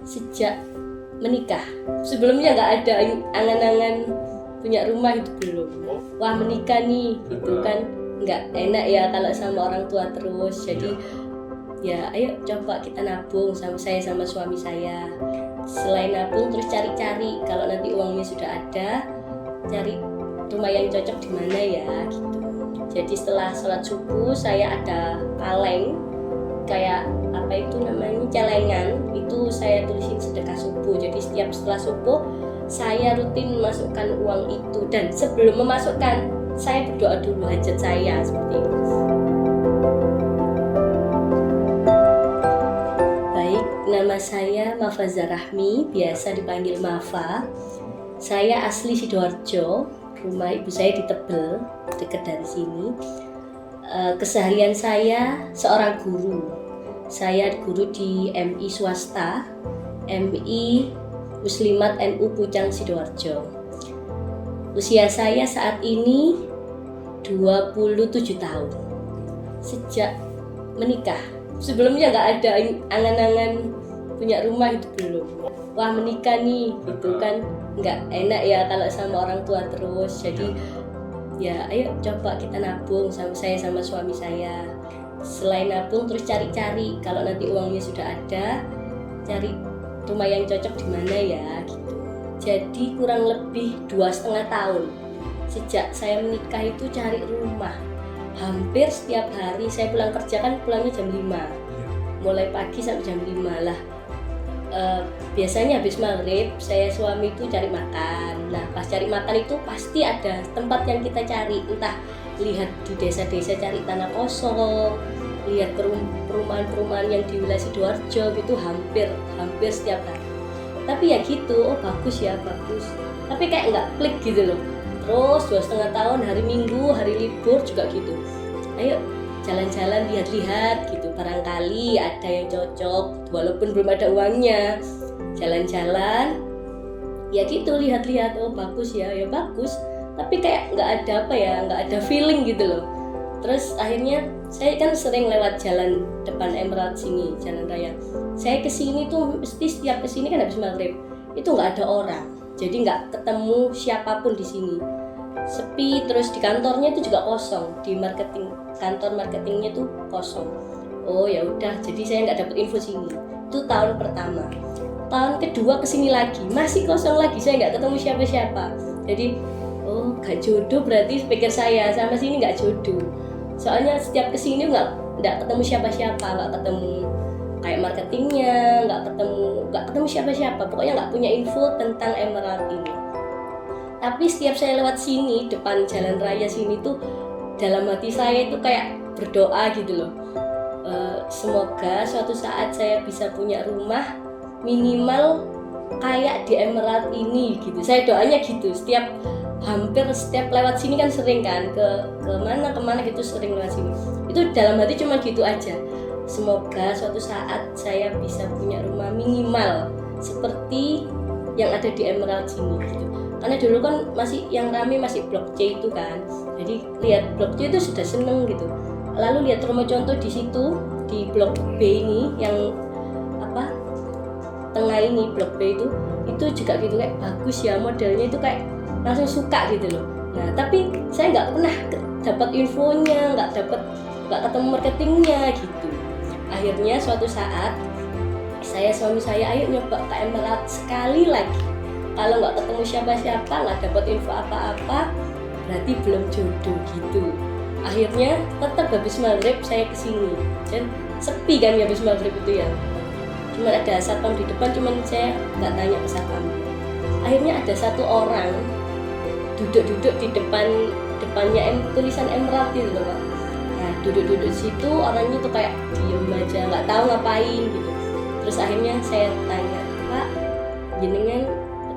sejak menikah. Sebelumnya nggak ada angan-angan punya rumah, itu belum. Wah, menikah nih gitu kan nggak enak ya kalau sama orang tua terus. Jadi ya ayo coba kita nabung sama suami saya. Selain nabung terus cari-cari, kalau nanti uangnya sudah ada, cari rumah yang cocok di mana ya gitu. Jadi setelah sholat subuh saya ada kaleng, kayak apa itu namanya, celengan, itu saya tulisin sedekah subuh. Jadi setiap setelah subuh saya rutin memasukkan uang itu, dan sebelum memasukkan saya berdoa dulu hajat saya seperti itu. Baik, nama saya Mafaza Rahmi, biasa dipanggil Mafa. Saya asli Sidoarjo, rumah ibu saya di Tebel, dekat dari sini. Keseharian saya seorang guru. Saya guru di MI swasta, MI Muslimat NU Pucang Sidoarjo. Usia saya saat ini 27 tahun. Sejak menikah. Sebelumnya nggak ada angan-angan punya rumah, itu belum. Wah, menikah nih gitu kan nggak enak ya kalau sama orang tua terus. Jadi ya ayo coba kita nabung sama suami saya. Selain nabung terus cari-cari, kalau nanti uangnya sudah ada, cari rumah yang cocok di mana ya gitu. Jadi kurang lebih 2,5 tahun sejak saya menikah itu cari rumah. Hampir setiap hari saya pulang kerja, kan pulangnya jam 5, mulai pagi sampai jam 5 lah. Biasanya habis maghrib saya suami itu cari makan. Nah pas cari makan itu pasti ada tempat yang kita cari, entah lihat di desa-desa cari tanah kosong, lihat perumahan-perumahan yang di wilayah Sidoarjo gitu, hampir setiap hari. Tapi ya gitu, oh bagus ya bagus, tapi kayak nggak klik gitu loh. Terus 2,5 tahun, hari Minggu, hari libur juga gitu, ayo jalan-jalan, lihat-lihat gitu, barangkali ada yang cocok walaupun belum ada uangnya. Jalan-jalan ya gitu, lihat-lihat, oh bagus ya bagus, tapi kayak nggak ada apa ya, nggak ada feeling gitu loh. Terus akhirnya saya kan sering lewat jalan depan Emerald sini, jalan raya. Saya kesini tuh mesti setiap kesini kan habis maghrib itu nggak ada orang, jadi nggak ketemu siapapun di sini, sepi. Terus di kantornya itu juga kosong, di kantor marketingnya tuh kosong. Oh ya udah, jadi saya nggak dapet info sini. Itu tahun pertama. Tahun kedua kesini lagi masih kosong lagi, saya nggak ketemu siapa-siapa. Jadi oh gak jodoh berarti, pikir saya, sama sini nggak jodoh. Soalnya setiap kesini nggak ketemu siapa-siapa, nggak ketemu kayak marketingnya, nggak ketemu siapa-siapa. Pokoknya nggak punya info tentang Emerald ini. Tapi setiap saya lewat sini, depan jalan raya sini tuh, dalam hati saya itu kayak berdoa gitu loh. Semoga suatu saat saya bisa punya rumah minimal kayak di Emerald ini gitu. Saya doanya gitu. Hampir setiap lewat sini kan sering kan kemana gitu, sering lewat sini. Itu dalam hati cuma gitu aja. Semoga suatu saat saya bisa punya rumah minimal seperti yang ada di Emerald sini gitu. Karena dulu kan masih yang rame masih Blok C itu kan. Jadi lihat Blok C itu sudah seneng gitu. Lalu lihat rumah contoh di situ, di Blok B ini yang tengah ini, Blok B itu juga gitu, kayak bagus ya modelnya, itu kayak langsung suka gitu loh. Nah tapi saya nggak pernah dapat infonya, nggak ketemu marketingnya gitu. Akhirnya suatu saat suami saya ayo nyoba ke Emerald sekali lagi. Kalau nggak ketemu siapa-siapa, nggak dapat info apa-apa, berarti belum jodoh gitu. Akhirnya tetap habis maghrib saya kesini, dan sepi kan ya habis maghrib itu ya. Cuma ada satpam di depan, cuman saya nggak tanya ke satpam. Akhirnya ada satu orang duduk di depannya tulisan Emerald gitu loh Pak. Nah duduk situ, orangnya tuh kayak diem aja, nggak tahu ngapain gitu. Terus akhirnya saya tanya, Pak jenengan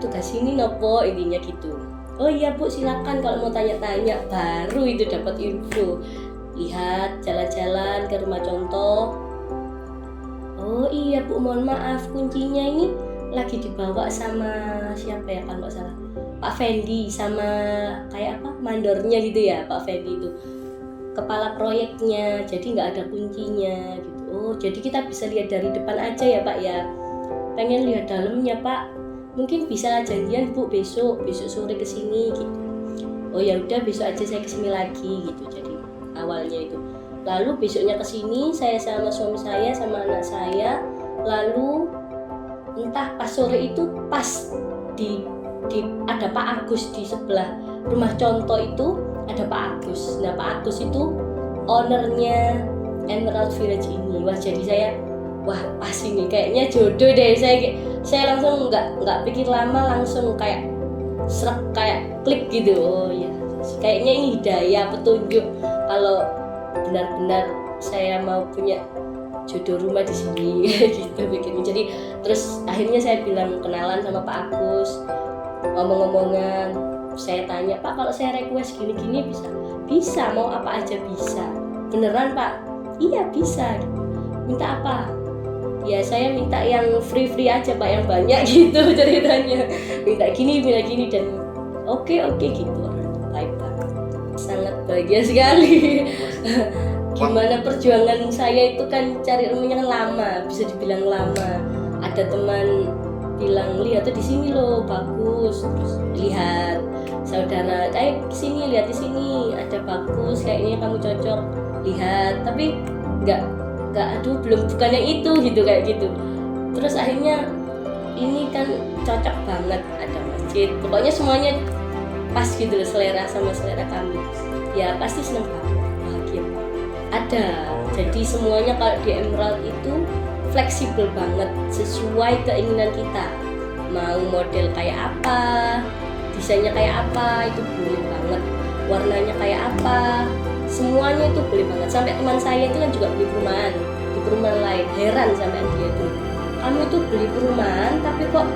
tugas sini nopo, intinya gitu. Oh iya Bu, silakan kalau mau tanya-tanya. Baru itu dapat info. Lihat jalan-jalan ke rumah contoh. Oh iya Bu, mohon maaf, kuncinya ini lagi dibawa sama siapa ya kalau nggak salah, Pak Fendi, sama kayak mandornya gitu ya, Pak Fendi itu kepala proyeknya, jadi nggak ada kuncinya gitu. Oh jadi kita bisa lihat dari depan aja ya Pak ya. pengen lihat dalamnya Pak, mungkin bisa janjian Bu besok sore kesini gitu. Oh ya udah besok aja saya kesini lagi gitu. Jadi awalnya itu, lalu besoknya kesini saya sama suami saya sama anak saya, lalu entah pas sore itu pas di ada Pak Agus di sebelah rumah contoh itu ada Pak Agus. Nah Pak Agus itu ownernya Emerald Village ini. Wah jadi saya pas ini kayaknya jodoh deh. Saya langsung nggak pikir lama, langsung kayak serak, kayak klik gitu. Oh ya kayaknya ini hidayah, petunjuk kalau benar-benar saya mau punya jodoh rumah di sini gitu begini. Jadi terus akhirnya saya bilang kenalan sama Pak Agus, ngomong-ngomongan. Saya tanya, Pak kalau saya request gini-gini bisa mau apa aja bisa. Beneran Pak? Iya bisa. Minta apa? Ya saya minta yang free aja Pak, yang banyak gitu ceritanya. Minta gini dan oke gitu. Baik banget. Sangat bahagia sekali. Gimana perjuangan saya itu kan cari rumahnya kan lama, bisa dibilang lama. Ada teman bilang lihat tuh di sini loh bagus, terus lihat saudara, kesini lihat di sini ada bagus, kayaknya kamu cocok, lihat. Tapi nggak aduh belum, bukan yang itu gitu kayak gitu. Terus akhirnya ini kan cocok banget, ada masjid, pokoknya semuanya pas gitu loh, selera sama selera kami. Ya pasti seneng banget, bahagia ada. Jadi semuanya kalau di Emerald itu fleksibel banget, sesuai keinginan kita. Mau model kayak apa, desainnya kayak apa, itu boleh banget. Warnanya kayak apa, semuanya itu boleh banget. Sampai teman saya itu kan juga beli perumahan di perumahan lain, heran sampai dia itu, kamu itu beli perumahan tapi kok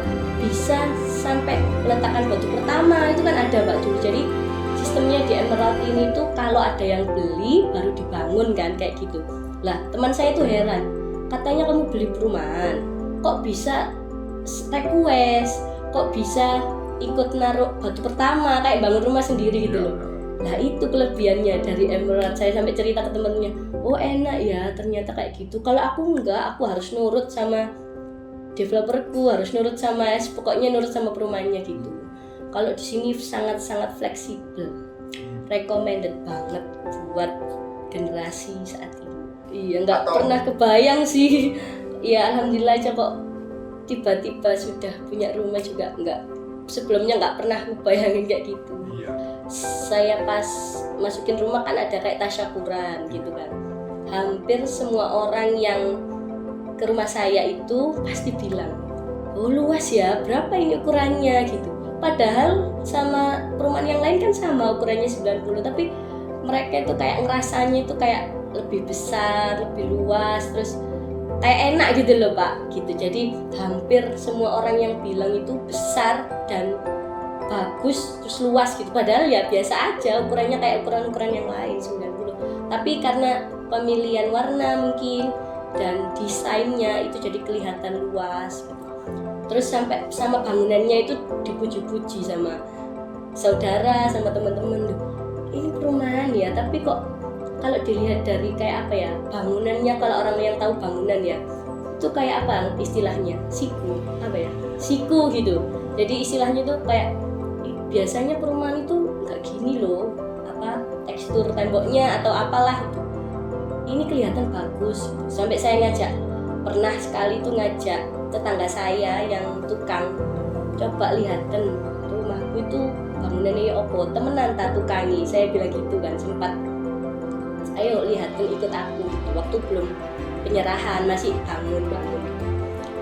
bisa sampai meletakkan batu pertama. Itu kan ada Pak dulu. Jadi sistemnya di Emerald ini tuh kalau ada yang beli baru dibangun kan kayak gitu. Lah teman saya tuh heran, katanya kamu beli perumahan kok bisa request, kok bisa ikut naruh batu pertama kayak bangun rumah sendiri gitu loh. Nah itu kelebihannya dari Emerald. Saya sampai cerita ke temennya, oh enak ya ternyata kayak gitu. Kalau aku enggak, aku harus nurut sama developerku, harus nurut sama pokoknya nurut sama perumahannya gitu. Kalau di sini sangat-sangat fleksibel, recommended banget buat generasi saat ini. Iya, nggak pernah kebayang sih. Ya alhamdulillah aja kok tiba-tiba sudah punya rumah juga, sebelumnya nggak pernah ngebayangin kayak gitu. Iya. Saya pas masukin rumah kan ada kayak tasyakuran gitu kan. Hampir semua orang yang ke rumah saya itu pasti bilang, oh luas ya, berapa ini ukurannya gitu. Padahal sama perumahan yang lain kan sama ukurannya 90, tapi mereka itu kayak ngerasanya itu kayak lebih besar, lebih luas, terus kayak enak gitu loh Pak gitu. Jadi hampir semua orang yang bilang itu besar dan bagus terus luas gitu, padahal ya biasa aja ukurannya kayak ukuran-ukuran yang lain 90. Tapi karena pemilihan warna mungkin dan desainnya itu jadi kelihatan luas gitu. Terus sampai sama bangunannya itu dipuji-puji sama saudara, sama teman-teman, ini perumahan ya, tapi kok kalau dilihat dari kayak apa ya bangunannya, kalau orang yang tahu bangunan ya itu kayak apa istilahnya, siku gitu. Jadi istilahnya tuh kayak biasanya perumahan itu nggak gini loh, tekstur temboknya atau apalah gitu. Ini kelihatan bagus gitu. Sampai saya pernah sekali tuh ngajak tetangga saya yang tukang, coba lihatin rumahku itu bangunannya opo, temenan tak tukangi, saya bilang gitu kan, sempat ayo lihatin ikut aku gitu. Waktu belum penyerahan masih bangun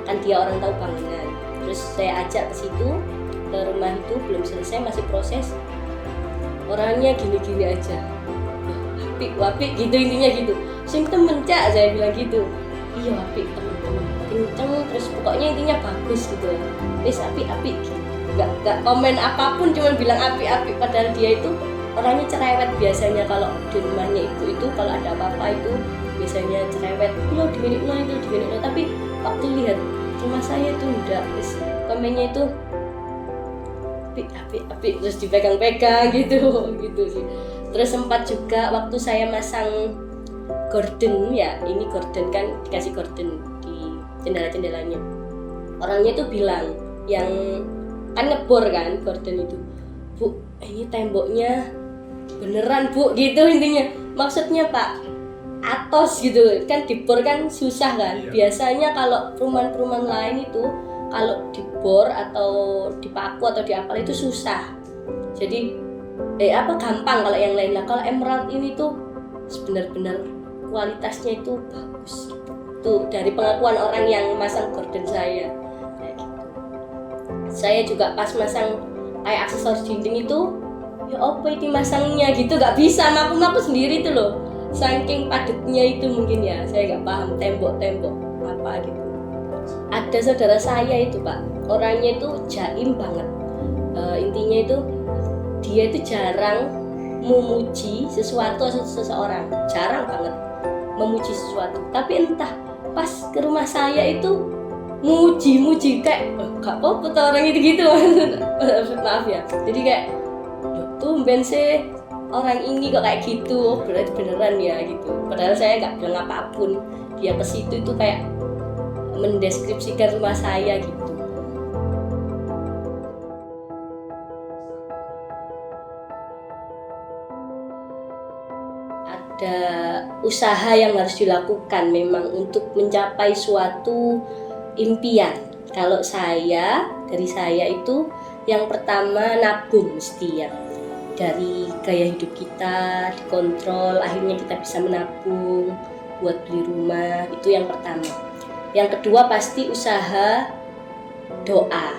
kan dia orang tahu bangunan. Terus saya ajak ke situ, ke rumah itu belum selesai, masih proses, orangnya gini-gini aja, wapik gitu intinya gitu. Sing temen Cak, saya bilang gitu. Iya wapik temen-temen kenceng, terus pokoknya intinya bagus gitu. Wis api gitu. Gak komen apapun, cuma bilang api. Padahal dia itu orangnya cerewet biasanya kalau di rumahnya itu kalau ada apa-apa itu biasanya cerewet. Lo diminit no. Tapi waktu lihat rumah saya itu enggak, komennya itu api terus dipegang-pegang gitu sih. Terus sempat juga waktu saya masang gorden ya, ini gorden kan dikasih gorden di jendela-jendelanya. orangnya itu bilang, yang kan ngebor kan gorden itu, Bu, ini temboknya beneran Bu, gitu intinya. Maksudnya Pak, atos gitu kan, dibor kan susah kan. Biasanya kalau perumahan-perumahan lain itu kalau dibor atau dipaku atau diapal itu susah. Jadi gampang kalau yang lain. Lah kalau emerald ini tuh benar-benar kualitasnya itu bagus. Tuh dari pengakuan orang yang masang gorden saya. Kayak gitu. Saya juga pas masang kayak aksesoris dinding itu, ya apa ini masangnya gitu, nggak bisa maku sendiri tuh loh. Saking padatnya itu mungkin ya, saya nggak paham tembok-tembok apa gitu. Ada saudara saya itu Pak, orangnya itu jaim banget. Intinya itu dia itu jarang memuji sesuatu atau seseorang, jarang banget memuji sesuatu. Tapi entah pas ke rumah saya itu muji kayak gak apa-apa tuh orang itu gitu. Maaf ya. Jadi kayak tumben sih orang ini kok kayak gitu, berarti beneran ya gitu. Padahal saya nggak bilang apapun. Dia ke situ itu kayak mendeskripsikan rumah saya gitu. Ada usaha yang harus dilakukan memang untuk mencapai suatu impian. Kalau dari saya itu yang pertama nabung mesti ya. Dari gaya hidup kita dikontrol, akhirnya kita bisa menabung buat beli rumah, itu yang pertama. Yang kedua pasti usaha, doa.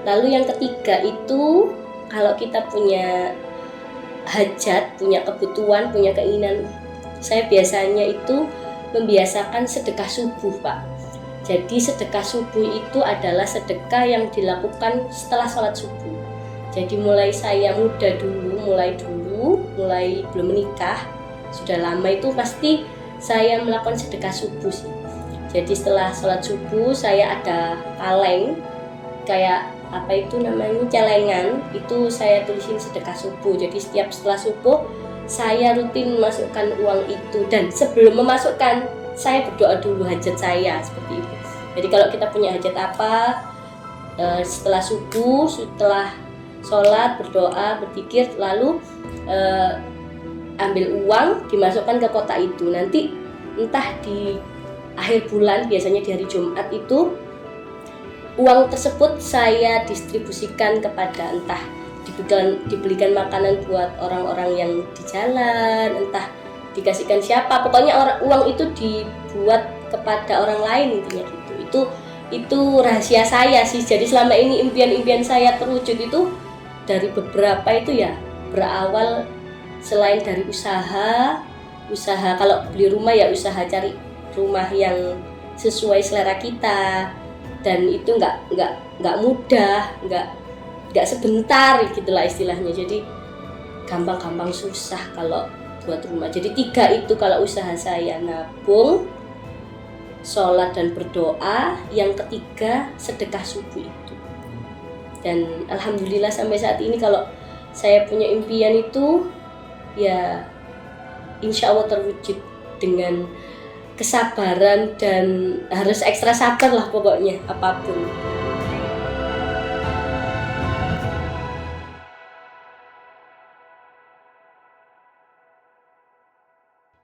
Lalu yang ketiga itu kalau kita punya hajat, punya kebutuhan, punya keinginan, saya biasanya itu membiasakan sedekah subuh Pak. Jadi sedekah subuh itu adalah sedekah yang dilakukan setelah sholat subuh. Jadi mulai saya muda dulu, mulai belum menikah, sudah lama itu pasti saya melakukan sedekah subuh sih. Jadi setelah sholat subuh saya ada kaleng, kayak apa itu namanya, celengan, itu saya tulisin sedekah subuh. Jadi setelah subuh saya rutin memasukkan uang itu, dan sebelum memasukkan saya berdoa dulu hajat saya seperti itu. Jadi kalau kita punya hajat apa, setelah subuh, setelah sholat berdoa, berzikir, lalu ambil uang dimasukkan ke kotak itu. Nanti entah di akhir bulan, biasanya di hari Jumat itu, uang tersebut saya distribusikan kepada, entah dibelikan makanan buat orang-orang yang di jalan, entah dikasihkan siapa, pokoknya uang itu dibuat kepada orang lain intinya gitu. Itu rahasia saya sih. Jadi selama ini impian-impian saya terwujud itu dari beberapa itu ya, berawal selain dari usaha kalau beli rumah ya usaha cari rumah yang sesuai selera kita, dan itu nggak mudah, nggak sebentar gitulah istilahnya. Jadi gampang susah kalau buat rumah. Jadi 3 itu kalau usaha saya, nabung, sholat dan berdoa, yang ketiga sedekah subuh itu. Dan alhamdulillah sampai saat ini kalau saya punya impian itu ya insya Allah terwujud dengan kesabaran, dan harus ekstra sabar lah pokoknya apapun.